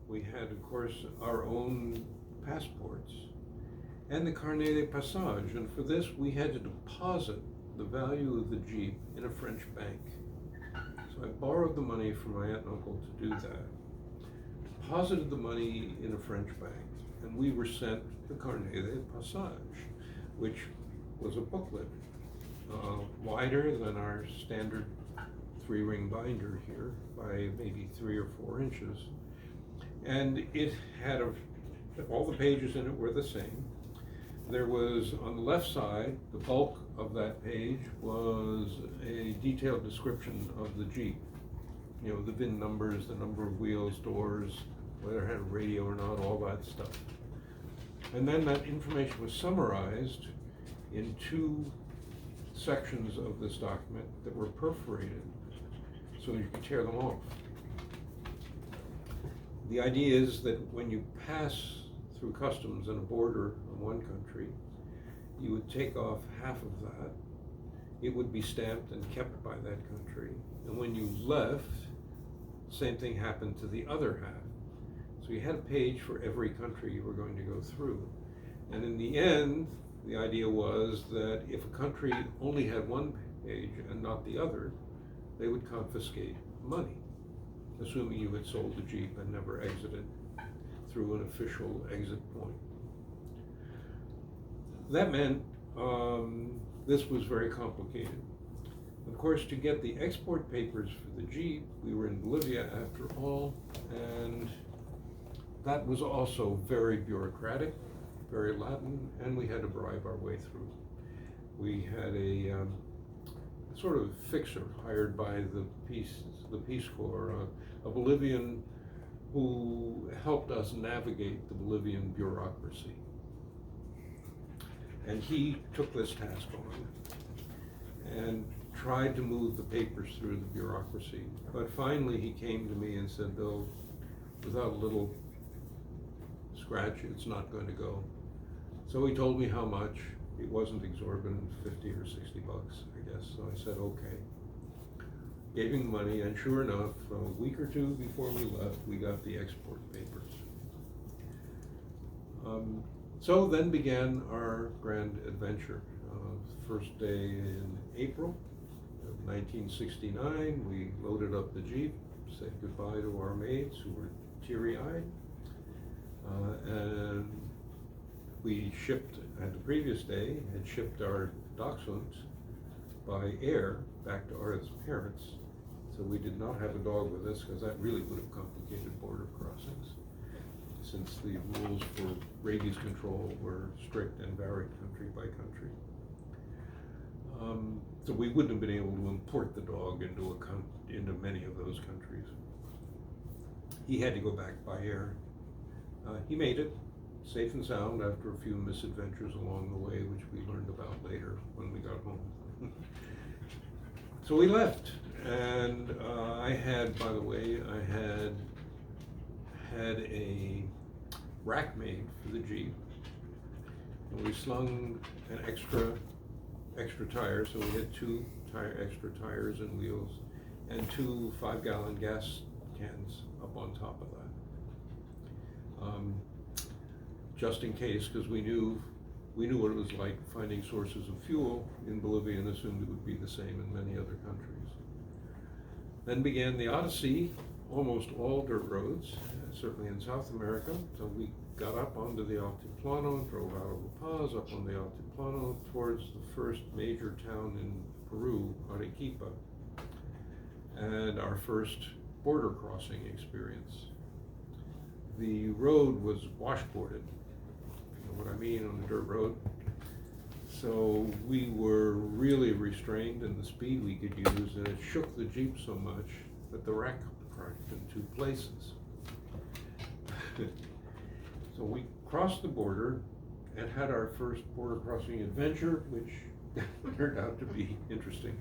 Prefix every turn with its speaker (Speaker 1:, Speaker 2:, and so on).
Speaker 1: We had, of course, our own passports and the Carnet de Passage, and for this we had to deposit the value of the Jeep in a French bank. So I borrowed the money from my aunt and uncle to do that, deposited the money in a French bank, and we were sent the Carnet de Passage, which was a booklet, wider than our standard 3-ring binder here by maybe 3 or 4 inches. And it had all the pages in it were the same. There was, on the left side, the bulk of that page was a detailed description of the Jeep. You know, the VIN numbers, the number of wheels, doors, whether it had a radio or not, all that stuff. And then that information was summarized in 2 sections of this document that were perforated so you could tear them off. The idea is that when you pass through customs in a border of one country, you would take off half of that. It would be stamped and kept by that country. And when you left, same thing happened to the other half. So you had a page for every country you were going to go through. And in the end, the idea was that if a country only had one page and not the other, they would confiscate money, assuming you had sold the Jeep and never exited through an official exit point. That meant this was very complicated. Of course, to get the export papers for the Jeep, we were in Bolivia after all, and that was also very bureaucratic, very Latin, and we had to bribe our way through. We had a sort of fixer hired by the Peace Corps, a Bolivian who helped us navigate the Bolivian bureaucracy. And he took this task on and tried to move the papers through the bureaucracy. But finally he came to me and said, Bill, without a little scratch, it's not going to go. So he told me how much. It wasn't exorbitant, 50 or 60 bucks, I guess. So I said, okay. Gave him the money, and sure enough, a week or 2 before we left, we got the export papers. So then began our grand adventure. First day in April of 1969, we loaded up the Jeep, said goodbye to our mates who were teary-eyed, and we shipped, at the previous day, had shipped our dachshunds by air back to Ardith's parents. So we did not have a dog with us because that really would have complicated border crossings, since the rules for rabies control were strict and varied country by country. So we wouldn't have been able to import the dog into many of those countries. He had to go back by air. He made it safe and sound after a few misadventures along the way, which we learned about later when we got home. So we left, and I had, by the way, had a rack made for the Jeep, and we slung an extra tire, so we had 2 extra tires and wheels, and 2 5-gallon gas cans up on top of that. Just in case, because we knew what it was like finding sources of fuel in Bolivia and assumed it would be the same in many other countries. Then began the Odyssey, almost all dirt roads, certainly in South America. So we got up onto the Altiplano, drove out of La Paz, up on the Altiplano towards the first major town in Peru, Arequipa, and our first border crossing experience. The road was washboarded, you know what I mean, on the dirt road. So we were really restrained in the speed we could use, and it shook the Jeep so much that the rack cracked in 2 places. So we crossed the border and had our first border crossing adventure, which turned out to be interesting.